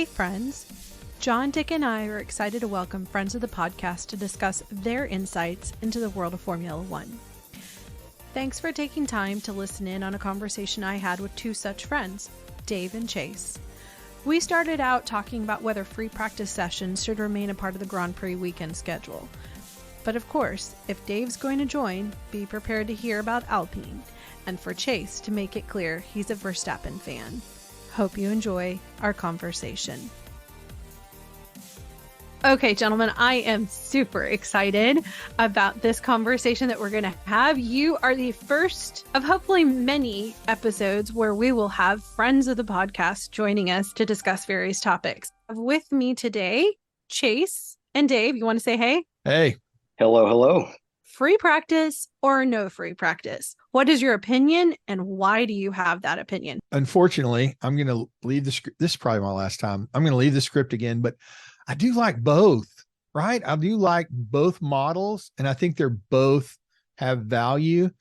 Hey friends, John, Dick, and I are excited to welcome friends of the podcast to discuss their insights into the world of Formula One. Thanks for taking time to listen in on a conversation I had with two such friends, Dave and Chase. We started out talking about whether free practice sessions should remain a part of the Grand Prix weekend schedule. But of course, if Dave's going to join, be prepared to hear about Alpine, and for Chase to make it clear he's a Verstappen fan. Hope you enjoy our conversation. Okay, gentlemen, I am super excited about this conversation that we're going to have. You are the first of hopefully many episodes where we will have friends of the podcast joining us to discuss various topics. With me today, Chase and Dave. You want to say hey? Hey. Hello, hello. Free practice or no free practice? What is your opinion and why do you have that opinion? Unfortunately, I'm going to leave the script. This is probably my last time. I'm going to leave the script again, but I do like both, right? I do like both models, and I think they're both have value.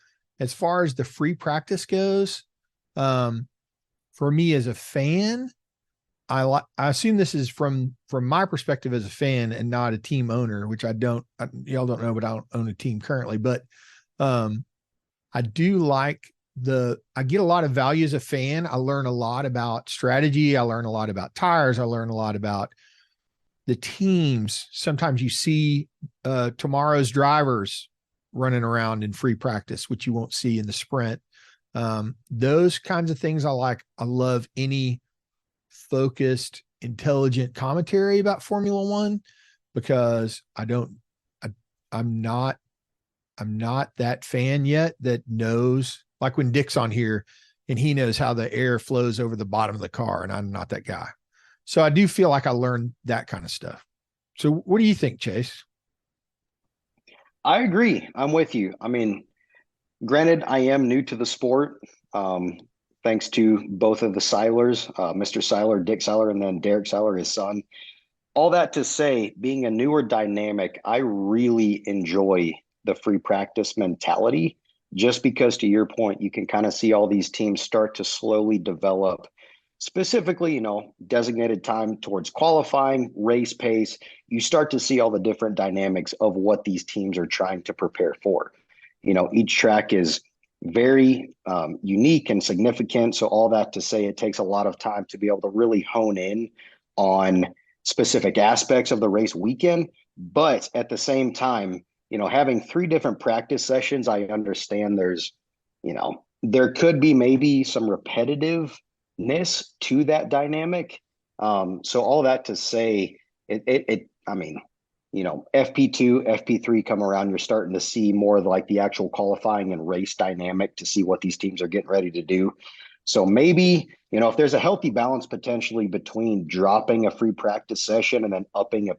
As far as the free practice goes, for me as a fan, I assume this is from my perspective as a fan and not a team owner, which y'all don't know, but I don't own a team currently. But I do like I get a lot of value as a fan. I learn a lot about strategy. I learn a lot about tires. I learn a lot about the teams. Sometimes you see tomorrow's drivers running around in free practice, which you won't see in the sprint. Those kinds of things I like. I love any focused, intelligent commentary about Formula One, because I'm not that fan yet that knows, like when Dick's on here and he knows how the air flows over the bottom of the car, and I'm not that guy. So I do feel like I learned that kind of stuff. So what do you think, Chase? I agree. I'm with you. I mean, granted, I am new to the sport. Thanks to both of the Seilers, Mr. Seiler, Dick Seiler, and then Derek Seiler, his son. All that to say, being a newer dynamic, I really enjoy the free practice mentality, just because, to your point, you can kind of see all these teams start to slowly develop, specifically, designated time towards qualifying, race pace. You start to see all the different dynamics of what these teams are trying to prepare for. Each track is very unique and significant. So all that to say, it takes a lot of time to be able to really hone in on specific aspects of the race weekend. But at the same time, having 3 different practice sessions, I understand there could be maybe some repetitiveness to that dynamic. So all that to say, FP2, FP3 come around, you're starting to see more of like the actual qualifying and race dynamic to see what these teams are getting ready to do. So maybe, if there's a healthy balance potentially between dropping a free practice session and then upping a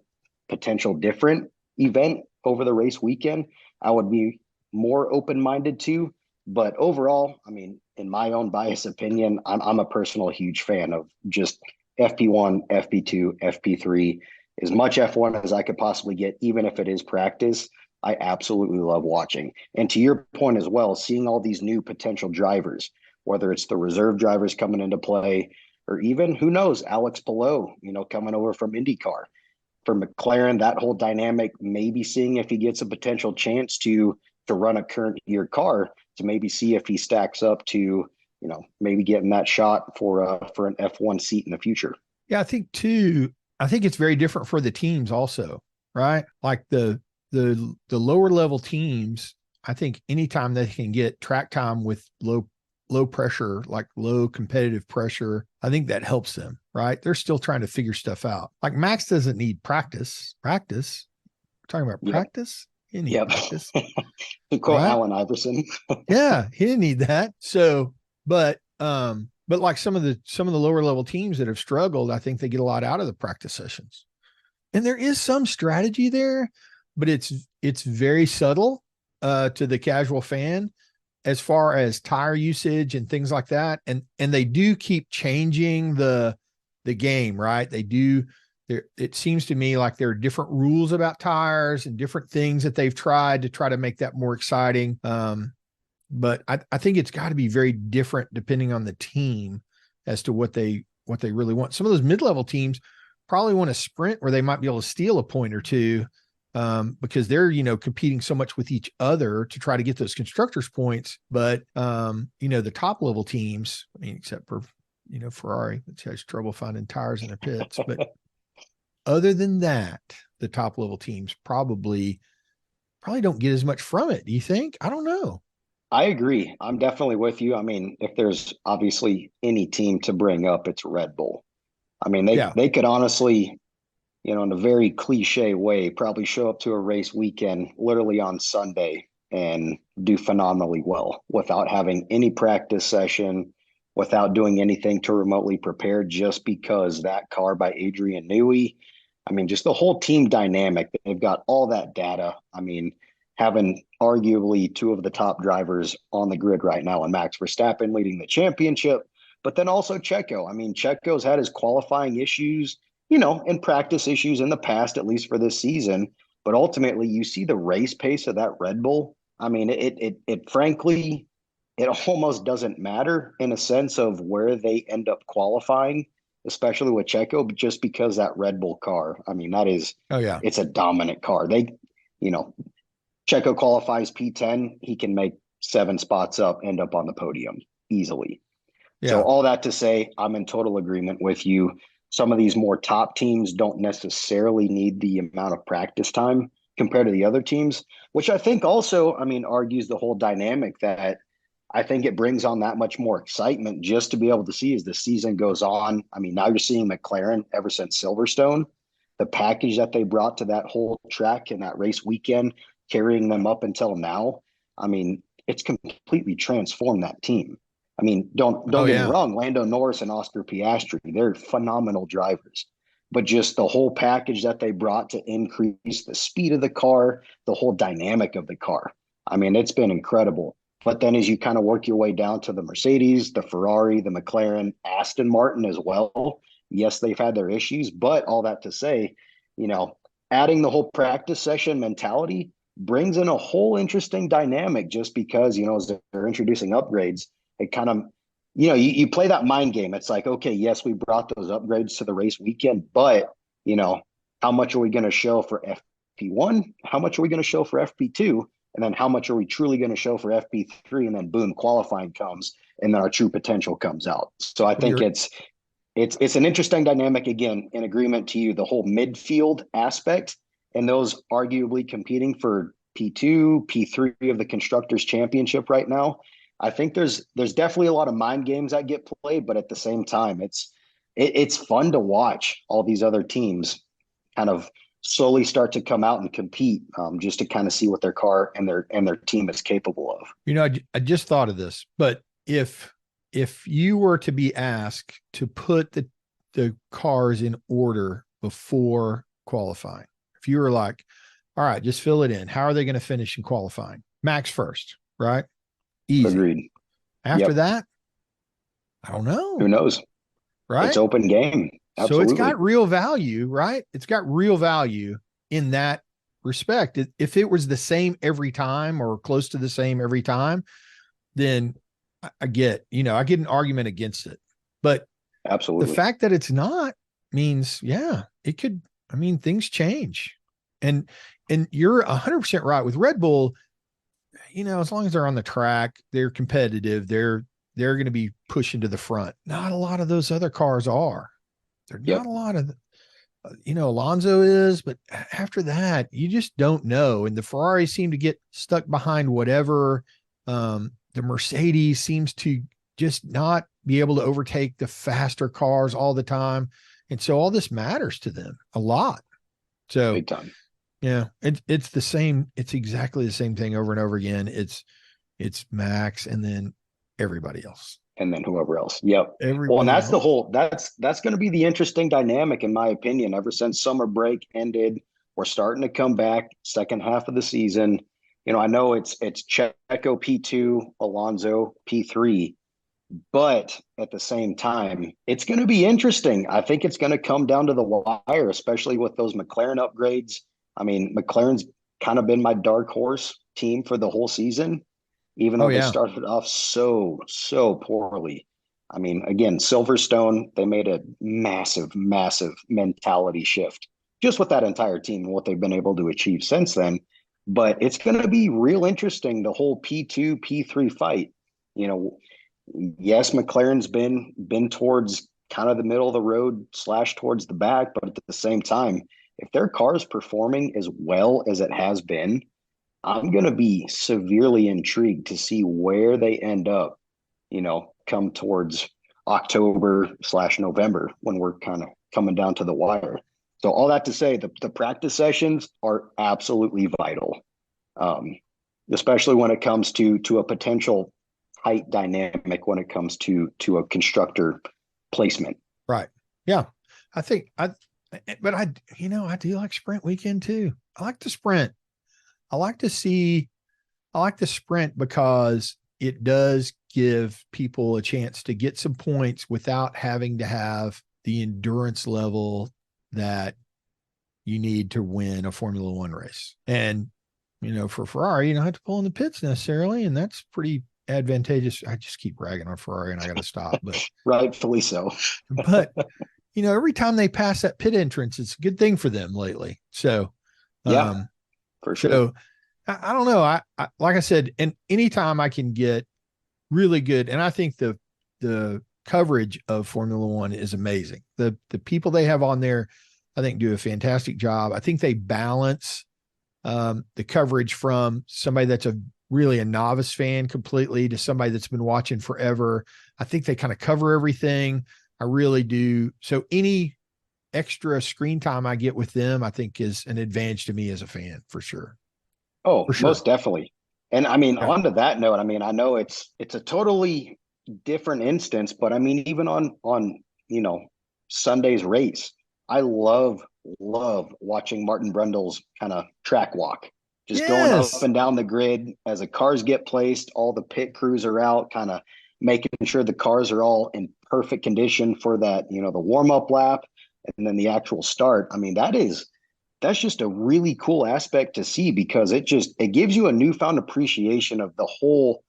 potential different event over the race weekend, I would be more open-minded to. But overall, in my own biased opinion, I'm a personal huge fan of just FP1, FP2, FP3, as much F1 as I could possibly get, even if it is practice. I absolutely love watching. And to your point as well, seeing all these new potential drivers, whether it's the reserve drivers coming into play, or even, who knows, Alex Palou, coming over from IndyCar. For McLaren, that whole dynamic, maybe seeing if he gets a potential chance to run a current year car, to maybe see if he stacks up to, maybe getting that shot for an F1 seat in the future. Yeah, I think it's very different for the teams also, right? Like the lower level teams, I think anytime they can get track time with low pressure, like low competitive pressure, I think that helps them, right? They're still trying to figure stuff out. Like Max doesn't need practice. We're talking about practice. He didn't need practice. To quote Allen Iverson. Yeah, he didn't need that. So, but like some of the lower level teams that have struggled, I think they get a lot out of the practice sessions. And there is some strategy there, but it's very subtle to the casual fan as far as tire usage and things like that. And they do keep changing the game, right? They do. It seems to me like there are different rules about tires and different things that they've tried to try to make that more exciting. But I think it's got to be very different depending on the team as to what they really want. Some of those mid-level teams probably want to sprint where they might be able to steal a point or two, because they're, competing so much with each other to try to get those constructors points. But, the top level teams, I mean, except for, Ferrari, which has trouble finding tires in their pits. But other than that, the top level teams probably don't get as much from it. Do you think? I don't know. I agree. I'm definitely with you. I mean, if there's obviously any team to bring up, it's Red Bull. I mean, they could honestly, in a very cliche way, probably show up to a race weekend literally on Sunday and do phenomenally well without having any practice session, without doing anything to remotely prepare, just because that car by Adrian Newey. I mean, just the whole team dynamic. They've got all that data. I mean, having arguably two of the top drivers on the grid right now, and Max Verstappen leading the championship, but then also Checo. I mean, Checo's had his qualifying issues, and practice issues in the past, at least for this season. But ultimately, you see the race pace of that Red Bull. I mean, it frankly, it almost doesn't matter in a sense of where they end up qualifying, especially with Checo, just because that Red Bull car, I mean, it's a dominant car. Checo qualifies P10, he can make 7 spots up, end up on the podium easily. Yeah. So all that to say, I'm in total agreement with you. Some of these more top teams don't necessarily need the amount of practice time compared to the other teams, which I think also, I mean, argues the whole dynamic that I think it brings on that much more excitement just to be able to see as the season goes on. I mean, now you're seeing McLaren ever since Silverstone, the package that they brought to that whole track and that race weekend, carrying them up until now. I mean, it's completely transformed that team. I mean, don't get me wrong, Lando Norris and Oscar Piastri, they're phenomenal drivers. But just the whole package that they brought to increase the speed of the car, the whole dynamic of the car. I mean, it's been incredible. But then as you kind of work your way down to the Mercedes, the Ferrari, the McLaren, Aston Martin as well, yes, they've had their issues. But all that to say, adding the whole practice session mentality brings in a whole interesting dynamic, just because, as they're introducing upgrades, it kind of, you play that mind game. It's like, okay, yes, we brought those upgrades to the race weekend, but, how much are we going to show for FP1? How much are we going to show for FP2? And then how much are we truly going to show for FP3? And then boom, qualifying comes, and then our true potential comes out. So I think it's an interesting dynamic. Again, in agreement to you, the whole midfield aspect, and those arguably competing for P2, P3 of the Constructors' Championship right now. I think there's definitely a lot of mind games that get played, but at the same time, it's fun to watch all these other teams kind of slowly start to come out and compete, just to kind of see what their car and their team is capable of. I just thought of this, but if you were to be asked to put the cars in order before qualifying, if you were like, all right, just fill it in, how are they going to finish in qualifying? Max first, right? Easy. Agreed. After that, I don't know. Who knows? Right? It's open game. Absolutely. So it's got real value, right? It's got real value in that respect. If it was the same every time or close to the same every time, then I get an argument against it. But absolutely, the fact that it's not means, it could, things change. And you're 100% right with Red Bull. As long as they're on the track, they're competitive. They're going to be pushing to the front. Not a lot of those other cars are. They're not a lot of, Alonso is, but after that, you just don't know. And the Ferrari seem to get stuck behind whatever. The Mercedes seems to just not be able to overtake the faster cars all the time. And so all this matters to them a lot. So big time. Yeah, it's the same. It's exactly the same thing over and over again. It's Max and then everybody else. And then whoever else. Yep. Well, and that's that's going to be the interesting dynamic, in my opinion. Ever since summer break ended, we're starting to come back second half of the season. I know it's Checo P2, Alonso P3, but at the same time, it's going to be interesting. I think it's going to come down to the wire, especially with those McLaren upgrades. I mean, McLaren's kind of been my dark horse team for the whole season, even though they started off so poorly. I mean, again, Silverstone, they made a massive, massive mentality shift just with that entire team and what they've been able to achieve since then. But it's going to be real interesting, the whole P2, P3 fight. You know, yes, McLaren's been towards kind of the middle of the road / towards the back, but at the same time, if their car is performing as well as it has been, I'm going to be severely intrigued to see where they end up, come towards October / November when we're kind of coming down to the wire. So all that to say, the practice sessions are absolutely vital, especially when it comes to a potential tight dynamic when it comes to a constructor placement. Right. Yeah. I do like sprint weekend too. I like the sprint. I like the sprint because it does give people a chance to get some points without having to have the endurance level that you need to win a Formula One race. And, for Ferrari, you don't have to pull in the pits necessarily. And that's pretty advantageous. I just keep ragging on Ferrari and I got to stop, but rightfully so. But, every time they pass that pit entrance, it's a good thing for them lately. So, yeah, for sure. So I don't know. I like I said, and anytime I can get really good, and I think the coverage of Formula One is amazing. The people they have on there, I think, do a fantastic job. I think they balance the coverage from somebody that's really a novice fan completely to somebody that's been watching forever. I think they kind of cover everything. I really do. So any extra screen time I get with them, I think is an advantage to me as a fan for sure. Oh, for sure. Most definitely. And I mean, onto that note, I mean, I know it's a totally different instance, but I mean, even on Sunday's race, I love watching Martin Brundle's kind of track walk, just going up and down the grid as the cars get placed, all the pit crews are out, kind of making sure the cars are all in perfect condition for that, the warm-up lap and then the actual start. I mean, that's just a really cool aspect to see because it gives you a newfound appreciation of the whole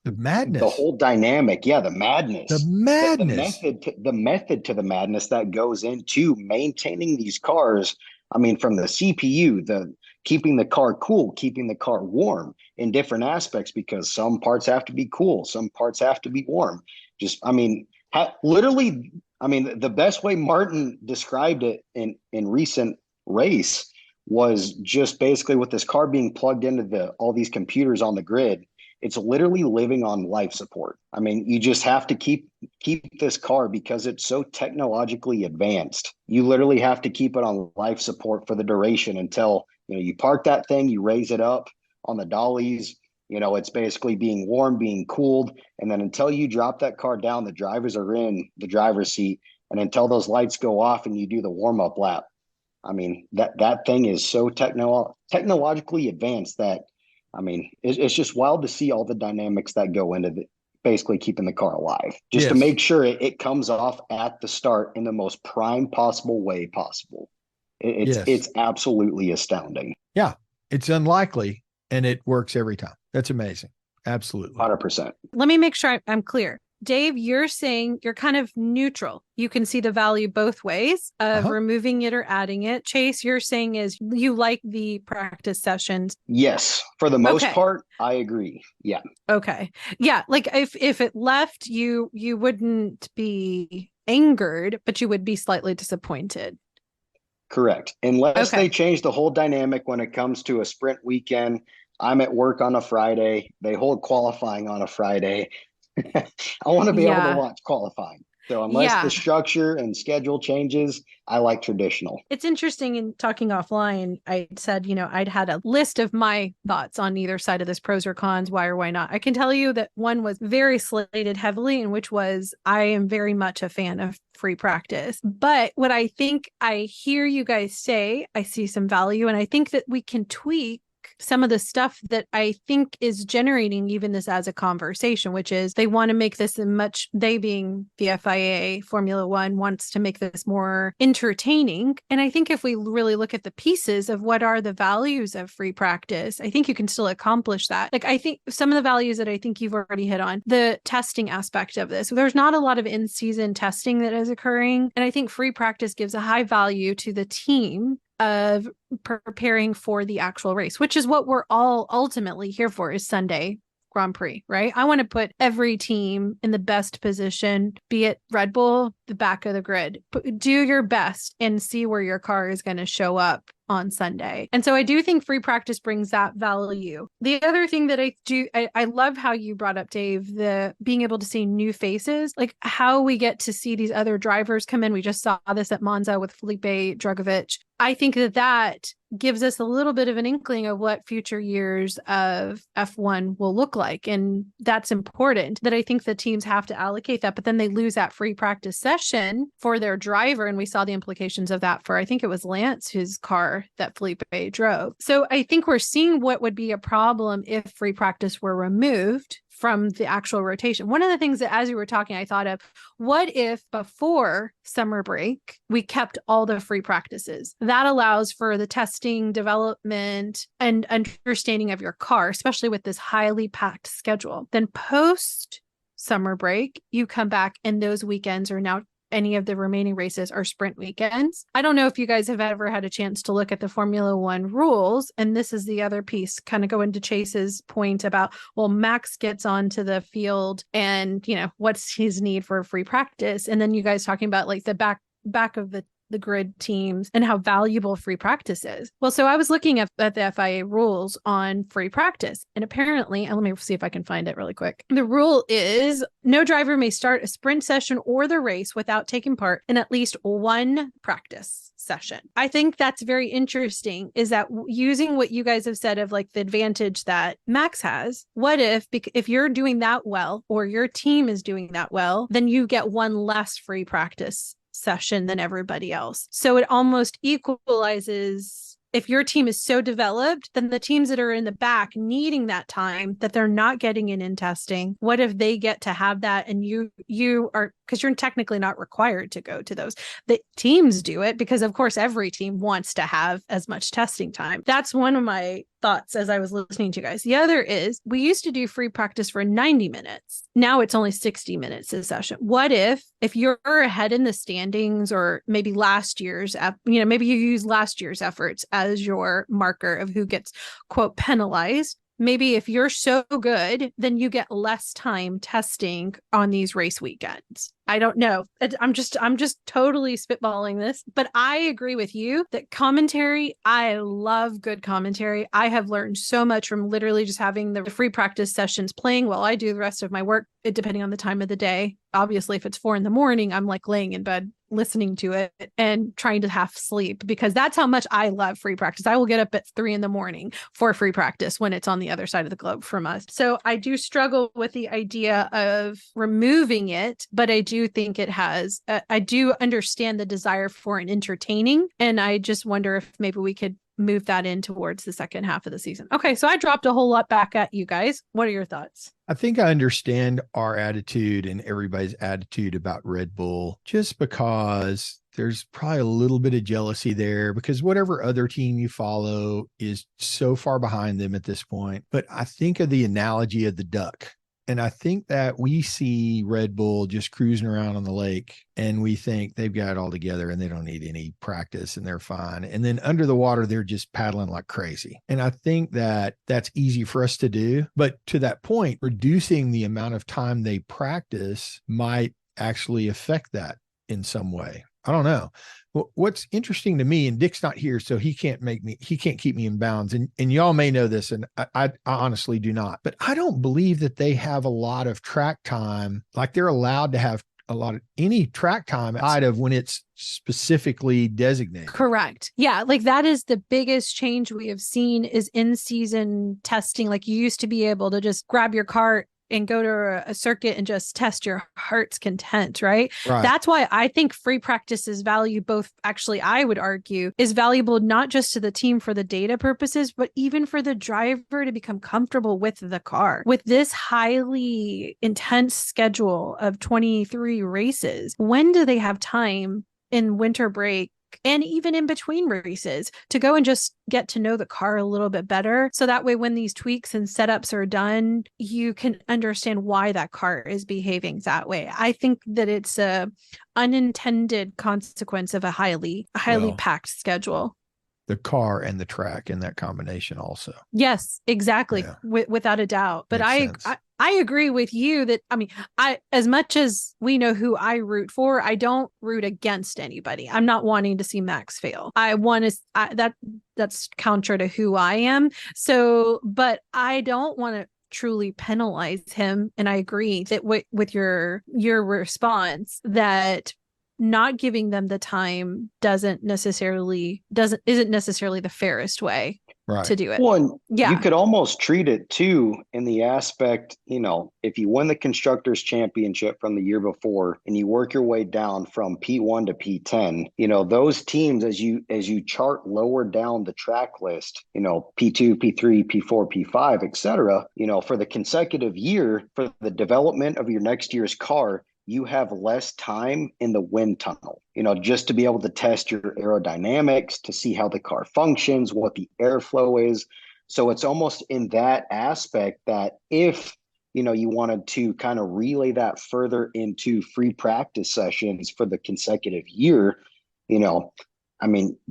dynamic. Yeah, the madness. The method to the madness that goes into maintaining these cars. I mean, from the CPU, the keeping the car cool, keeping the car warm in different aspects, because some parts have to be cool, some parts have to be warm. Literally, I mean, the best way Martin described it in recent race was just basically with this car being plugged into all these computers on the grid. It's literally living on life support. I mean, you just have to keep this car because it's so technologically advanced. You literally have to keep it on life support for the duration until, you park that thing, you raise it up on the dollies, it's basically being warm, being cooled. And then until you drop that car down, the drivers are in the driver's seat. And until those lights go off and you do the warm-up lap, I mean, that thing is so technologically advanced that, I mean, it's just wild to see all the dynamics that go into basically keeping the car alive, just to make sure it comes off at the start in the most prime possible way possible. It's absolutely astounding. Yeah, it's unlikely, and it works every time. That's amazing. Absolutely. 100%. Let me make sure I'm clear. Dave, you're saying you're kind of neutral. You can see the value both ways of removing it or adding it. Chase, you're saying is you like the practice sessions. Yes. For the most part, I agree. Yeah. Okay. Yeah. Like if it left, you wouldn't be angered, but you would be slightly disappointed. Correct. Unless they change the whole dynamic when it comes to a sprint weekend. I'm at work on a Friday. They hold qualifying on a Friday. I want to be able to watch qualifying. So unless the structure and schedule changes, I like traditional. It's interesting, in talking offline, I said, I'd had a list of my thoughts on either side of this, pros or cons, why or why not. I can tell you that one was very slated heavily, and which was, I am very much a fan of free practice. But what I think I hear you guys say, I see some value, and I think that we can tweak some of the stuff that I think is generating even this as a conversation, which is they want to make this they being the FIA, Formula One wants to make this more entertaining. And I think if we really look at the pieces of what are the values of free practice, I think you can still accomplish that. Like, I think some of the values that I think you've already hit on, the testing aspect of this, there's not a lot of in-season testing that is occurring. And I think free practice gives a high value to the team of preparing for the actual race, which is what we're all ultimately here for, is Sunday Grand Prix, right? I want to put every team in the best position, be it Red Bull, the back of the grid. Do your best and see where your car is going to show up on Sunday. And so I do think free practice brings that value. The other thing that I love how you brought up, Dave, the being able to see new faces, like how we get to see these other drivers come in. We just saw this at Monza with Felipe Drugovich. I think that gives us a little bit of an inkling of what future years of F1 will look like. And that's important, that I think the teams have to allocate that, but then they lose that free practice session for their driver. And we saw the implications of that for, I think it was Lance, his car that Felipe drove. So I think we're seeing what would be a problem if free practice were removed from the actual rotation. One of the things that, as you were talking, I thought of, what if before summer break, we kept all the free practices? That allows for the testing, development, and understanding of your car, especially with this highly packed schedule. Then post summer break, you come back and those weekends are now, any of the remaining races are sprint weekends. I don't know if you guys have ever had a chance to look at the Formula One rules. And this is the other piece, kind of go into Chase's point about, well, Max gets onto the field and, what's his need for free practice? And then you guys talking about like the back of the grid teams and how valuable free practice is. Well, so I was looking at the FIA rules on free practice, and apparently, and let me see if I can find it really quick. The rule is no driver may start a sprint session or the race without taking part in at least one practice session. I think that's very interesting, is that using what you guys have said of like the advantage that Max has, what if you're doing that well, or your team is doing that well, then you get one less free practice session than everybody else. So it almost equalizes. If your team is so developed, then the teams that are in the back needing that time that they're not getting in testing, what if they get to have that and you are, because you're technically not required to go to those. The teams do it because, of course, every team wants to have as much testing time. That's one of my thoughts as I was listening to you guys. The other is, we used to do free practice for 90 minutes. Now it's only 60 minutes a session. What if you're ahead in the standings, or maybe last year's, maybe you use last year's efforts as your marker of who gets, quote, penalized. Maybe if you're so good, then you get less time testing on these race weekends. I don't know. I'm just totally spitballing this, but I agree with you that commentary, I love good commentary. I have learned so much from literally just having the free practice sessions playing while I do the rest of my work, depending on the time of the day. Obviously, if it's 4 a.m, I'm like laying in bed listening to it and trying to half sleep, because that's how much I love free practice. I will get up at 3 a.m. for free practice when it's on the other side of the globe from us. So I do struggle with the idea of removing it, but I do think it has, I do understand the desire for an entertaining. And I just wonder if maybe we could move that in towards the second half of the season. Okay, so I dropped a whole lot back at you guys. What are your thoughts? I think I understand our attitude and everybody's attitude about Red Bull, just because there's probably a little bit of jealousy there, because whatever other team you follow is so far behind them at this point. But I think of the analogy of the duck. And I think that we see Red Bull just cruising around on the lake and we think they've got it all together and they don't need any practice and they're fine. And then under the water, they're just paddling like crazy. And I think that that's easy for us to do. But to that point, reducing the amount of time they practice might actually affect that in some way. I don't know. What's interesting to me, and Dick's not here, so he can't keep me in bounds. And y'all may know this, and I honestly do not, but I don't believe that they have a lot of track time. Like, they're allowed to have a lot of any track time outside of when it's specifically designated. Correct. Yeah. Like, that is the biggest change we have seen is in season testing. Like, you used to be able to just grab your cart and go to a circuit and just test your heart's content, right? Right. That's why I think free practice is value both, actually, I would argue, is valuable not just to the team for the data purposes, but even for the driver to become comfortable with the car. With this highly intense schedule of 23 races, when do they have time in winter break and even in between races to go and just get to know the car a little bit better? So that way, when these tweaks and setups are done, you can understand why that car is behaving that way. I think that it's a unintended consequence of a highly packed schedule. The car and the track in that combination also. Yes, exactly. Yeah. Without a doubt. But I agree with you that, I mean, as much as we know who I root for, I don't root against anybody. I'm not wanting to see Max fail. I want to, that's counter to who I am. So, but I don't want to truly penalize him. And I agree that with your response, that not giving them the time isn't necessarily the fairest way to do it. Well, you could almost treat it too in the aspect, if you win the Constructors' Championship from the year before and you work your way down from P1 to P10, those teams, as you chart lower down the track list, P2, P3, P4, P5, etc., for the consecutive year, for the development of your next year's car, you have less time in the wind tunnel, just to be able to test your aerodynamics, to see how the car functions, what the airflow is. So it's almost in that aspect that if, you wanted to kind of relay that further into free practice sessions for the consecutive year,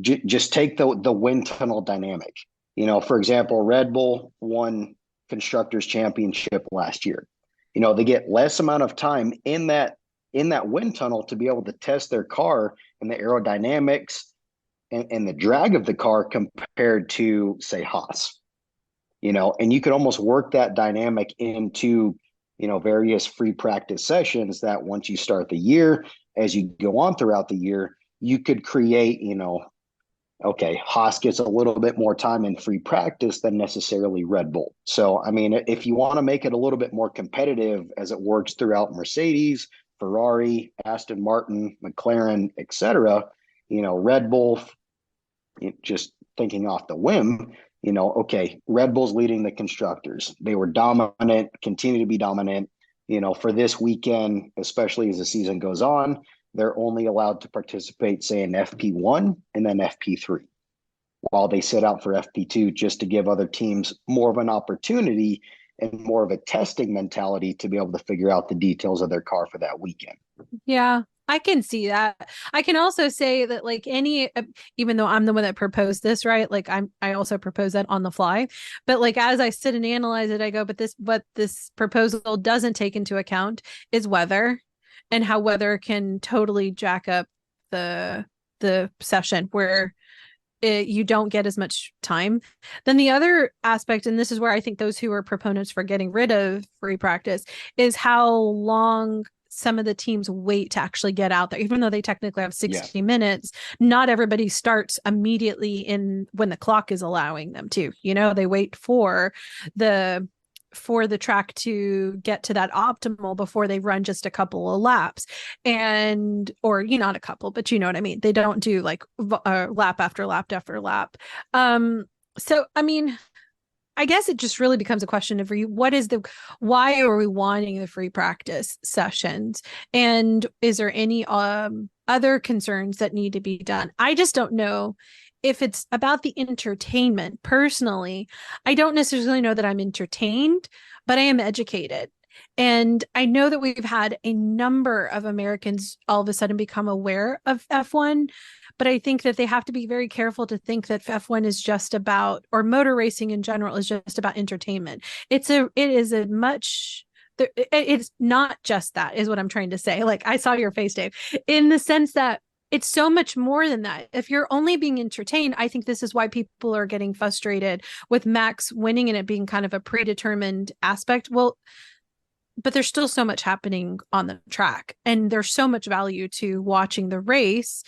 just take the wind tunnel dynamic. For example, Red Bull won Constructors' Championship last year. They get less amount of time in that wind tunnel to be able to test their car and the aerodynamics and the drag of the car compared to, say, Haas. And you could almost work that dynamic into, various free practice sessions that once you start the year, as you go on throughout the year, you could create, okay, Haas gets a little bit more time in free practice than necessarily Red Bull. So, if you want to make it a little bit more competitive as it works throughout Mercedes, Ferrari, Aston Martin, McLaren, etc., Red Bull, just thinking off the whim, okay, Red Bull's leading the constructors. They were dominant, continue to be dominant. For this weekend, especially as the season goes on, they're only allowed to participate, say, in FP1 and then FP3, while they sit out for FP2 just to give other teams more of an opportunity and more of a testing mentality to be able to figure out the details of their car for that weekend. Yeah, I can see that. I can also say that, like, even though I'm the one that proposed this, right? Like, I also propose that on the fly, but like, as I sit and analyze it, I go, but this proposal doesn't take into account is weather, and how weather can totally jack up the session where you don't get as much time. Then the other aspect, and this is where I think those who are proponents for getting rid of free practice, is how long some of the teams wait to actually get out there. Even though they technically have 60 minutes, not everybody starts immediately when the clock is allowing them to. They wait for the track to get to that optimal before they run just a couple of laps, or not a couple, but you know what I mean. They don't do like lap after lap after lap. So I guess it just really becomes a question of why are we wanting the free practice sessions, and is there any other concerns that need to be done? I just don't know if it's about the entertainment. Personally, I don't necessarily know that I'm entertained, but I am educated. And I know that we've had a number of Americans all of a sudden become aware of F1, but I think that they have to be very careful to think that F1 is just about, or motor racing in general is just about entertainment. It's not just that, is what I'm trying to say. Like, I saw your face, Dave, in the sense that it's so much more than that. If you're only being entertained, I think this is why people are getting frustrated with Max winning and it being kind of a predetermined aspect. Well, but there's still so much happening on the track, and there's so much value to watching the race.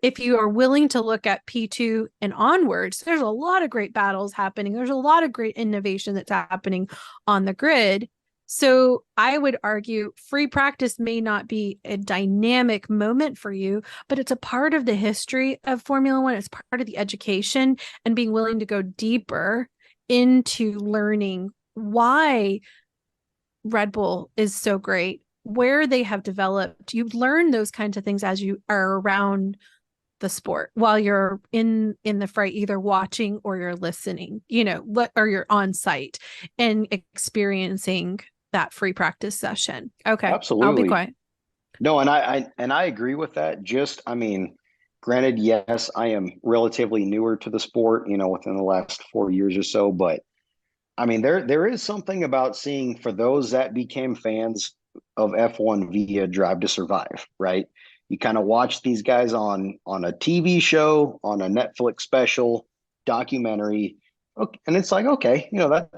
If you are willing to look at P2 and onwards, there's a lot of great battles happening. There's a lot of great innovation that's happening on the grid. So I would argue free practice may not be a dynamic moment for you, but it's a part of the history of Formula One. It's part of the education and being willing to go deeper into learning why Red Bull is so great, where they have developed. You learn those kinds of things as you are around the sport while you're in the fray, either watching or you're listening, or you're on site and experiencing that free practice session. Okay. I'll be Absolutely. quiet. No, and I agree with that. I mean, granted, yes, I am relatively newer to the sport, within the last 4 years or so, but I mean, there is something about seeing, for those that became fans of F1 via Drive to Survive, right? You kind of watch these guys on a TV show, on a Netflix special, documentary, and it's like, okay,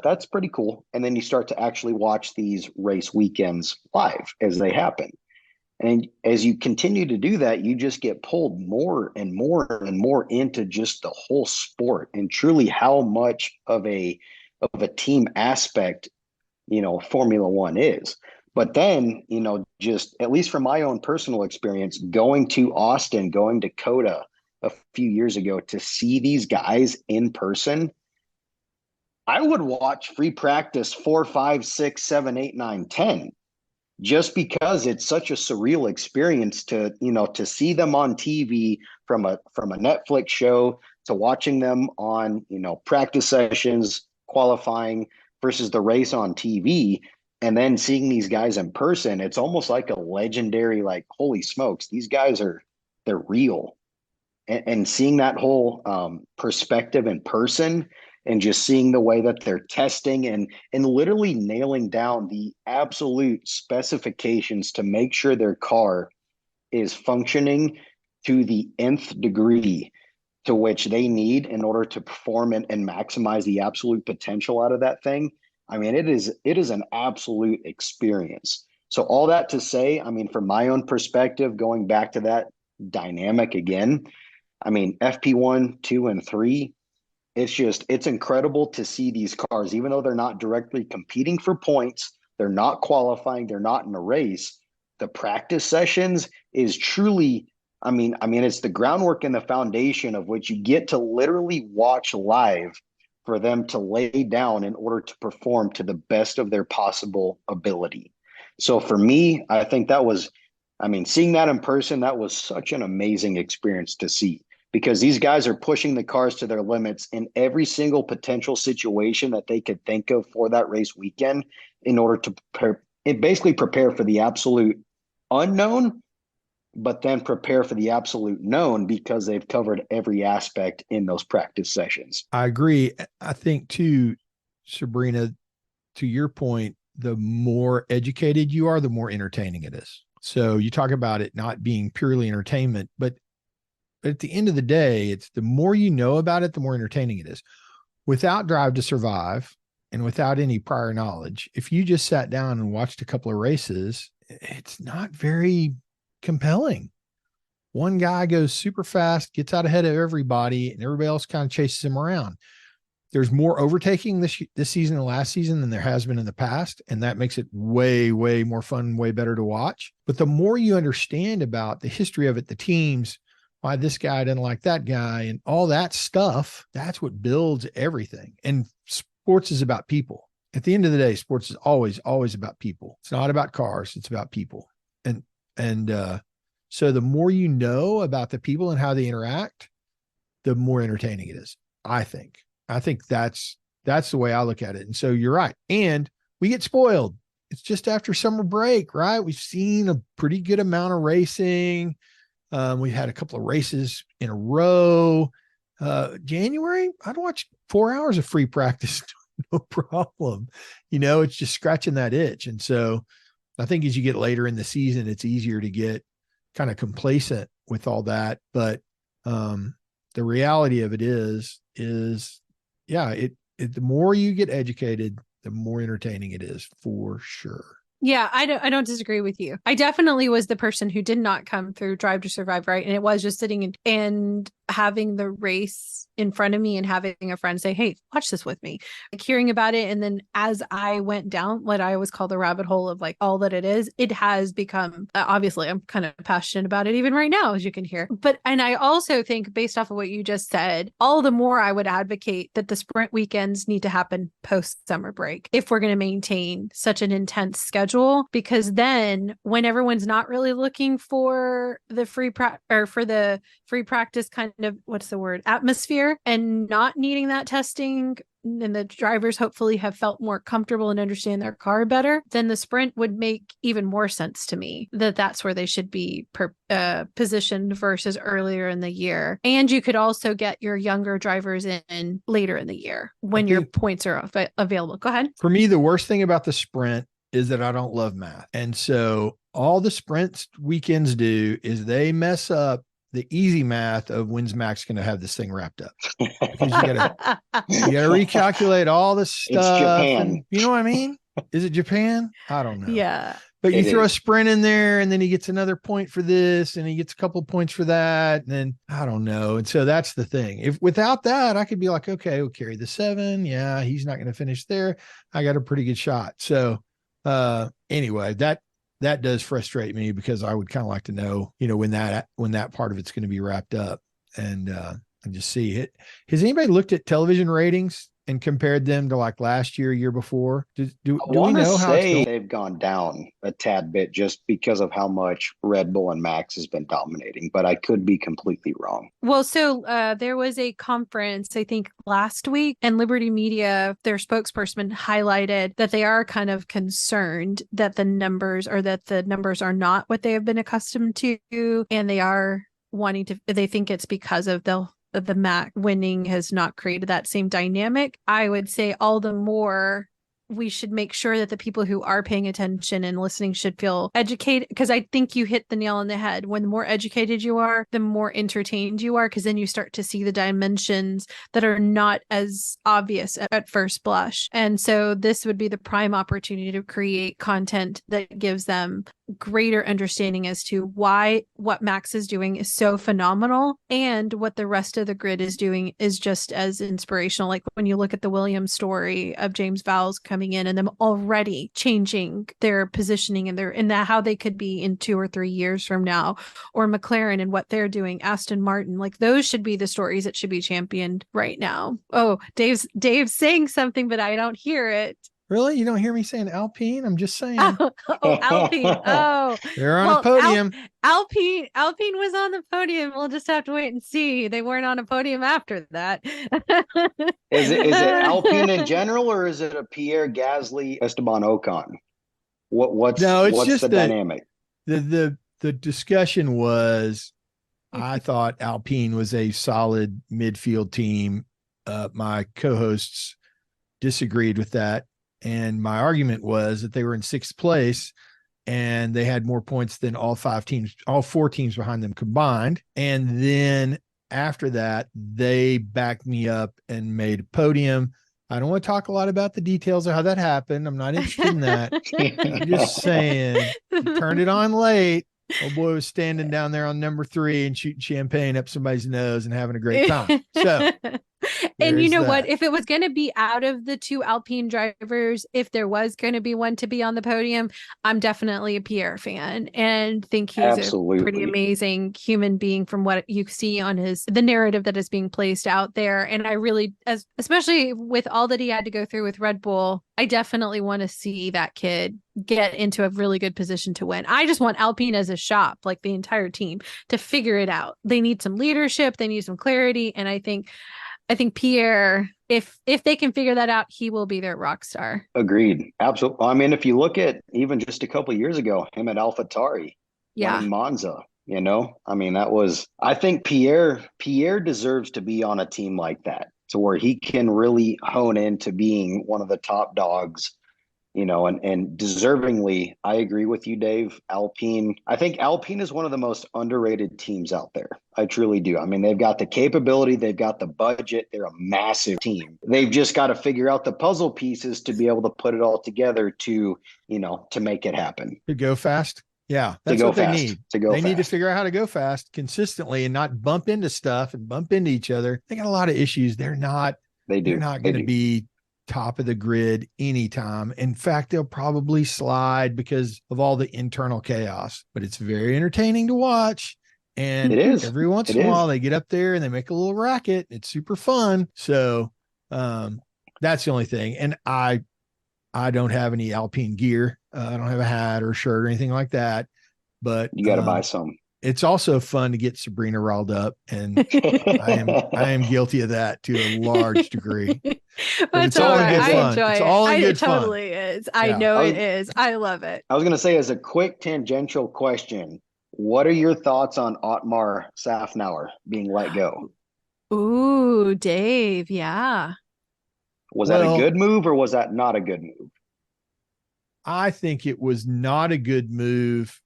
that's pretty cool. And then you start to actually watch these race weekends live as they happen. And as you continue to do that, you just get pulled more and more and more into just the whole sport, and truly how much of a team aspect, Formula One is. But then, just at least from my own personal experience, going to Austin, going to Coda a few years ago to see these guys in person, I would watch free practice 4, 5, 6, 7, 8, 9, 10, just because it's such a surreal experience to see them on TV, from a Netflix show, to watching them on, practice sessions, qualifying, versus the race on TV, and then seeing these guys in person. It's almost like a legendary, like, holy smokes, they're real. And seeing that whole perspective in person, and just seeing the way that they're testing and literally nailing down the absolute specifications to make sure their car is functioning to the nth degree to which they need in order to perform and maximize the absolute potential out of that thing. I mean, it is an absolute experience. So all that to say, I mean, from my own perspective, going back to that dynamic again, I mean, FP1, 2, and 3, it's incredible to see these cars, even though they're not directly competing for points, they're not qualifying, they're not in a race. The practice sessions is truly, I mean, it's the groundwork and the foundation of which you get to literally watch live for them to lay down in order to perform to the best of their possible ability. So for me, I think seeing that in person, that was such an amazing experience to see, because these guys are pushing the cars to their limits in every single potential situation that they could think of for that race weekend, in order to prepare for the absolute unknown, but then prepare for the absolute known, because they've covered every aspect in those practice sessions. I agree. I think too, Sabrina, to your point, the more educated you are, the more entertaining it is. So you talk about it not being purely entertainment, but at the end of the day, it's the more you know about it, the more entertaining it is. Without Drive to Survive and without any prior knowledge, if you just sat down and watched a couple of races, it's not very compelling. One guy goes super fast, gets out ahead of everybody, and everybody else kind of chases him around. There's more overtaking this season than last season than there has been in the past, and that makes it way, way more fun, way better to watch. But the more you understand about the history of it, the teams, why this guy didn't like that guy, and all that stuff, that's what builds everything. And sports is about people. At the end of the day, sports is always, always about people. It's not about cars. It's about people. So the more you know about the people and how they interact, the more entertaining it is, I think. I think that's the way I look at it. And so you're right. And we get spoiled. It's just after summer break, right? We've seen a pretty good amount of racing. We've had a couple of races in a row. January, I'd watch 4 hours of free practice. No problem. It's just scratching that itch. And so I think as you get later in the season, it's easier to get kind of complacent with all that. But the reality of it is the more you get educated, the more entertaining it is, for sure. Yeah, I don't disagree with you. I definitely was the person who did not come through Drive to Survive, right? And it was just sitting and having the race in front of me and having a friend say, hey, watch this with me, like hearing about it. And then as I went down what I always call the rabbit hole of like all that it is, it has become, obviously I'm kind of passionate about it even right now, as you can hear. And I also think, based off of what you just said, all the more I would advocate that the sprint weekends need to happen post summer break if we're going to maintain such an intense schedule, because then when everyone's not really looking for the free practice kind of, what's the word, atmosphere, and not needing that testing, and the drivers hopefully have felt more comfortable and understand their car better, then the sprint would make even more sense to me, that's where they should be positioned versus earlier in the year. And you could also get your younger drivers in later in the year when your points are available. Go ahead. For me, the worst thing about the sprint is that I don't love math. And so all the sprint weekends do is they mess up the easy math of when's Max going to have this thing wrapped up, because you gotta recalculate all this stuff. It's Japan. And, you know what I mean? Is it Japan? I don't know. Yeah. But you throw a sprint in there, and then he gets another point for this, and he gets a couple of points for that. And then I don't know. And so that's the thing. If without that, I could be like, okay, we'll carry the 7. Yeah, he's not going to finish there. I got a pretty good shot. So anyway, that does frustrate me, because I would kind of like to know, when that part of it's going to be wrapped up, and just see it. Has anybody looked at television ratings and compared them to like last year before? Do we know how it's going? They've gone down a tad bit just because of how much Red Bull and Max has been dominating, but I could be completely wrong. Well, so there was a conference, I think last week, and Liberty Media, their spokesperson, highlighted that they are kind of concerned that the numbers are not what they have been accustomed to, and they think it's because of the Mac winning has not created that same dynamic. I would say all the more we should make sure that the people who are paying attention and listening should feel educated, because I think you hit the nail on the head. When the more educated you are, the more entertained you are, because then you start to see the dimensions that are not as obvious at first blush. And so this would be the prime opportunity to create content that gives them greater understanding as to why what Max is doing is so phenomenal, and what the rest of the grid is doing is just as inspirational. Like when you look at the Williams story of James Vowles coming in and them already changing their positioning and how they could be in 2 or 3 years from now, or McLaren and what they're doing, Aston Martin, like those should be the stories that should be championed right now. Oh, Dave's saying something, but I don't hear it. Really? You don't hear me saying Alpine? I'm just saying. Alpine. Oh, they're on a podium. Alpine was on the podium. We'll just have to wait and see. They weren't on a podium after that. Is it Alpine in general, or is it a Pierre Gasly, Esteban Ocon? What's the dynamic? The discussion was, I thought Alpine was a solid midfield team. My co-hosts disagreed with that. And my argument was that they were in 6th place and they had more points than all 4 teams behind them combined. And then after that, they backed me up and made a podium. I don't want to talk a lot about the details of how that happened. I'm not interested in that. I'm just saying, turned it on late. Oh boy was standing down there on number 3 and shooting champagne up somebody's nose and having a great time. So, and you know what? If it was going to be out of the 2 Alpine drivers, if there was going to be one to be on the podium, I'm definitely a Pierre fan and think he's a pretty amazing human being from what you see on the narrative that is being placed out there. And I really, especially with all that he had to go through with Red Bull, I definitely want to see that kid get into a really good position to win. I just want Alpine as a shop, like the entire team, to figure it out. They need some leadership. They need some clarity. And I think Pierre, if they can figure that out, he will be their rock star. Agreed. Absolutely. I mean, if you look at even just a couple of years ago, him at AlphaTauri, winning Monza, I mean, I think Pierre deserves to be on a team like that, to where he can really hone into being one of the top dogs, and deservingly, I agree with you, Dave. Alpine, I think Alpine is one of the most underrated teams out there. I truly do. I mean, they've got the capability, they've got the budget, they're a massive team. They've just got to figure out the puzzle pieces to be able to put it all together to make it happen. To go fast. Yeah, to that's go what they fast. need. To go They need to fast. figure out how to go fast consistently and not bump into stuff and bump into each other. They got a lot of issues. They're not They do. going to be top of the grid anytime. In fact, they'll probably slide because of all the internal chaos, but it's very entertaining to watch. And It is. every once It in a is. while they get up there and they make a little racket. It's super fun. So that's the only thing. And I don't have any Alpine gear. I don't have a hat or shirt or anything like that. But You got to buy some. It's also fun to get Sabrina riled up, and I am guilty of that to a large degree. But it's all in good fun. It's all in good fun. It totally is. I know it is. I love it. I was going to say, as a quick tangential question, what are your thoughts on Otmar Safnauer being let go? Ooh, Dave. Yeah. Was that a good move or was that not a good move? I think it was not a good move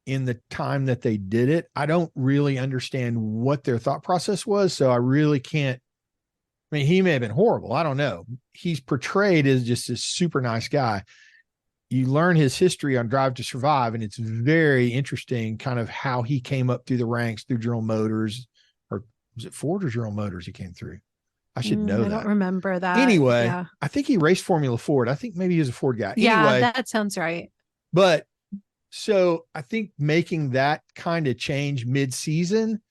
in the time that they did it. I don't really understand what their thought process was. So I really can't. I mean, he may have been horrible. I don't know. He's portrayed as just a super nice guy. You learn his history on Drive to Survive, and it's very interesting kind of how he came up through the ranks through General Motors, or was it Ford or General Motors he came through? I should know that. I don't remember that. Anyway, yeah. I think he raced Formula Ford. I think maybe he was a Ford guy. Yeah, anyway, that sounds right. But so I think making that kind of change mid-season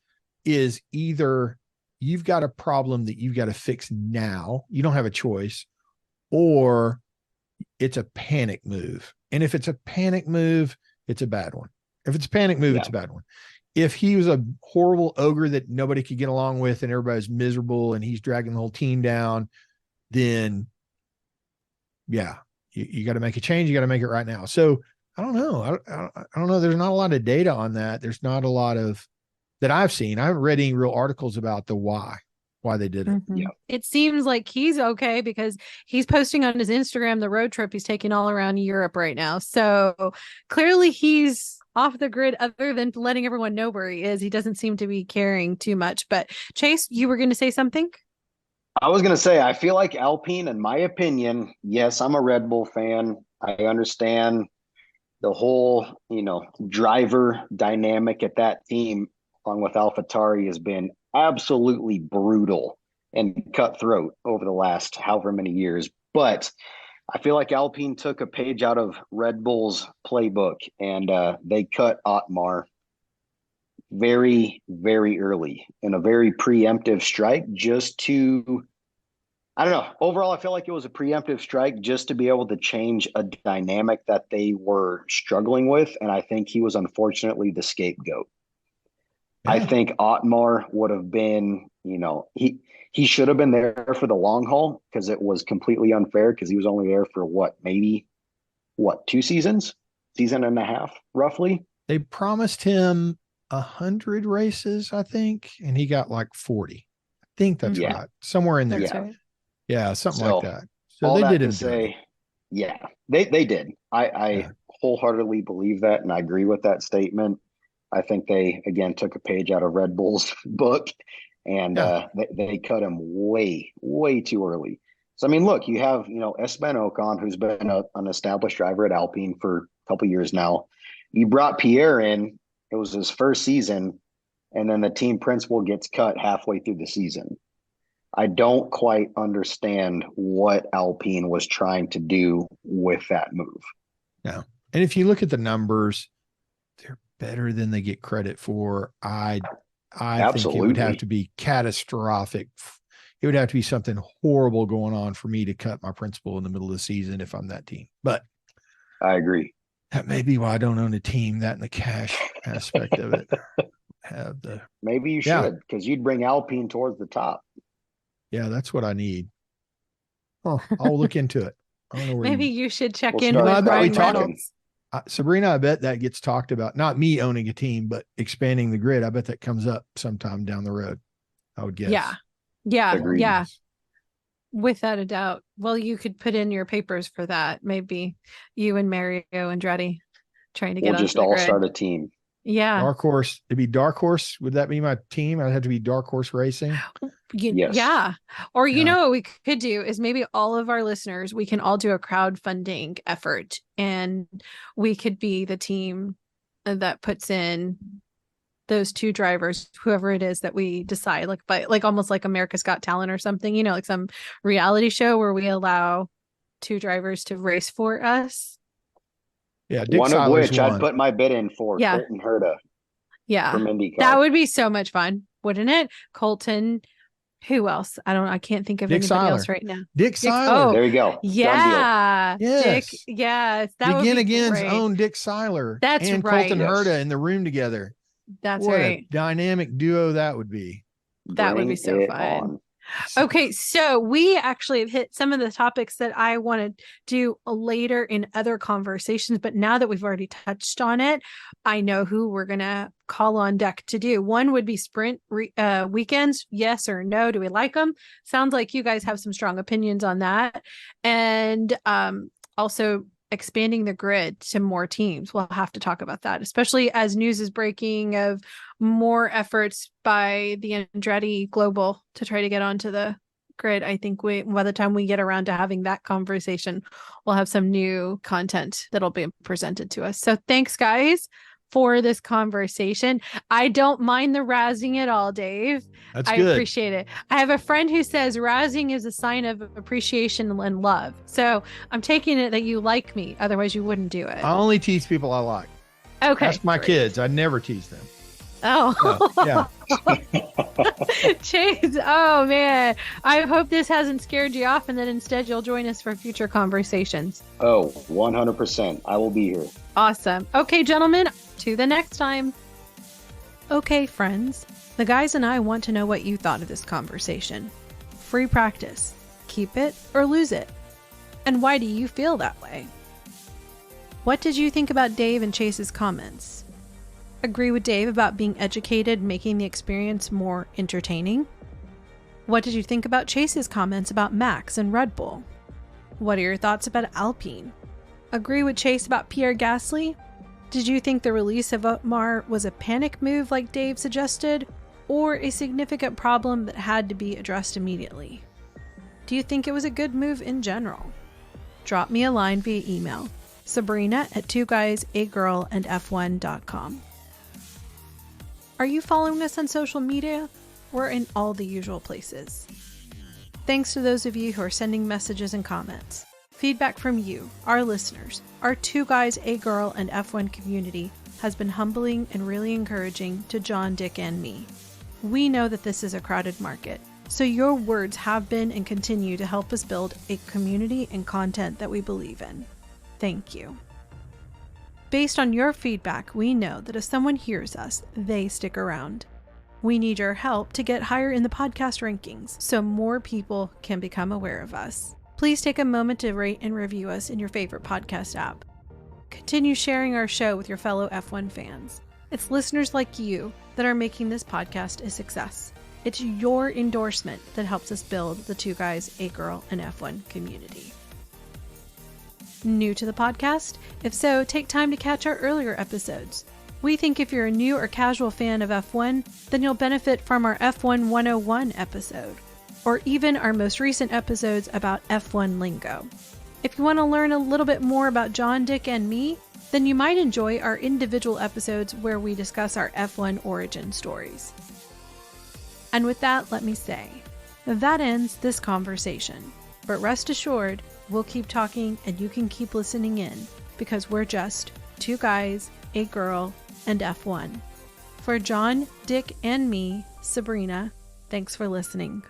is either you've got a problem that you've got to fix now, you don't have a choice, or it's a panic move. And if it's a panic move, it's a bad one. If it's a panic move, it's a bad one. If he was a horrible ogre that nobody could get along with and everybody's miserable and he's dragging the whole team down, then yeah, you got to make a change. You got to make it right now. So I don't know. I don't know. There's not a lot of data on that. There's not a lot of that I've seen. I haven't read any real articles about the why they did it. Mm-hmm. Yeah. It seems like he's okay because he's posting on his Instagram the road trip he's taking all around Europe right now. So clearly he's off the grid, other than letting everyone know where he is. He doesn't seem to be caring too much. But Chase, you were going to say something? I was going to say, I feel like Alpine, in my opinion, yes, I'm a Red Bull fan. I understand the whole, driver dynamic at that team, along with AlphaTauri, has been absolutely brutal and cutthroat over the last however many years. But I feel like Alpine took a page out of Red Bull's playbook, and they cut Otmar very, very early in a very preemptive strike just to, I don't know. Overall, I feel like it was a preemptive strike just to be able to change a dynamic that they were struggling with. And I think he was unfortunately the scapegoat. Yeah. I think Otmar would have been, he should have been there for the long haul because it was completely unfair because he was only there for maybe 2 seasons, season and a half, roughly. They promised him 100 races, I think, and he got like 40. I think that's right. Somewhere in there. That's right. Yeah, something like that. So they did him say, they did. I wholeheartly believe that, and I agree with that statement. I think they, again, took a page out of Red Bull's book, and they cut him way, way too early. So, I mean, look, you have, Esteban Ocon, who's been an established driver at Alpine for a couple years now. You brought Pierre in. It was his first season, and then the team principal gets cut halfway through the season. I don't quite understand what Alpine was trying to do with that move. No. And if you look at the numbers, they're better than they get credit for. I think it would have to be catastrophic. It would have to be something horrible going on for me to cut my principal in the middle of the season if I'm that team. But I agree. That may be why I don't own a team, that and the cash aspect of it. Maybe you should, because you'd bring Alpine towards the top. Yeah, that's what I need. Oh, I'll look into it. I don't know where Maybe you should check in with Ryan Reynolds. Sabrina, I bet that gets talked about. Not me owning a team, but expanding the grid. I bet that comes up sometime down the road, I would guess. Yeah. Agreed. Yeah. Without a doubt. Well, you could put in your papers for that. Maybe you and Mario Andretti trying to get on. We'll just all start a team. Yeah. Dark Horse. It'd be Dark Horse. Would that be my team? I'd have to be Dark Horse Racing. Yes. Yeah. Or, know what we could do is maybe all of our listeners, we can all do a crowdfunding effort and we could be the team that puts in those two drivers, whoever it is that we decide, like almost like America's Got Talent or something, like some reality show where we allow two drivers to race for us. Yeah, Dick One of Seiler's which I'd put my bid in for Colton Herta. Yeah. From IndyCar. That would be so much fun, wouldn't it? Colton. Who else? I can't think of Dick anybody Seiler. else right now. Dick Seiler. There you go. Yeah. Yes. Dick. Yes. That Begin would be Again's great. own Dick Seiler. That's and right. Colton Herta in the room together. That's what right. A dynamic duo that would be. That would be so fun. Okay, so we actually have hit some of the topics that I want to do later in other conversations, but now that we've already touched on it, I know who we're going to call on deck to do. One would be sprint weekends. Yes or no? Do we like them? Sounds like you guys have some strong opinions on that. And also expanding the grid to more teams. We'll have to talk about that, especially as news is breaking of more efforts by the Andretti Global to try to get onto the grid. I think by the time we get around to having that conversation, we'll have some new content that'll be presented to us. So thanks, guys, for this conversation. I don't mind the rousing at all, Dave. That's I good. appreciate it. I have a friend who says rousing is a sign of appreciation and love. So I'm taking it that you like me. Otherwise, you wouldn't do it. I only tease people I like. Okay. Ask my kids. I never tease them. Oh, yeah. Chase. Oh, man. I hope this hasn't scared you off and that instead you'll join us for future conversations. Oh, 100%. I will be here. Awesome. Okay, gentlemen, to the next time. Okay, friends. The guys and I want to know what you thought of this conversation. Free practice. Keep it or lose it. And why do you feel that way? What did you think about Dave and Chase's comments? Agree with Dave about being educated, making the experience more entertaining? What did you think about Chase's comments about Max and Red Bull? What are your thoughts about Alpine? Agree with Chase about Pierre Gasly? Did you think the release of Otmar was a panic move like Dave suggested, or a significant problem that had to be addressed immediately? Do you think it was a good move in general? Drop me a line via email, Sabrina@2guysagirlandf1.com. Are you following us on social media? We're in all the usual places. Thanks to those of you who are sending messages and comments. Feedback from you, our listeners, our Two Guys, a Girl, and F1 community has been humbling and really encouraging to John, Dick, and me. We know that this is a crowded market, so your words have been and continue to help us build a community and content that we believe in. Thank you. Based on your feedback, we know that if someone hears us, they stick around. We need your help to get higher in the podcast rankings so more people can become aware of us. Please take a moment to rate and review us in your favorite podcast app. Continue sharing our show with your fellow F1 fans. It's listeners like you that are making this podcast a success. It's your endorsement that helps us build the Two Guys, a Girl, and F1 community. New to the podcast? If so, take time to catch our earlier episodes. We think if you're a new or casual fan of F1, then you'll benefit from our F1 101 episode, or even our most recent episodes about F1 lingo. If you want to learn a little bit more about John, Dick, and me, then you might enjoy our individual episodes where we discuss our F1 origin stories. And with that, let me say, that ends this conversation. But rest assured, we'll keep talking and you can keep listening in because we're just two guys, a girl, and F1. For John, Dick, and me, Sabrina, thanks for listening.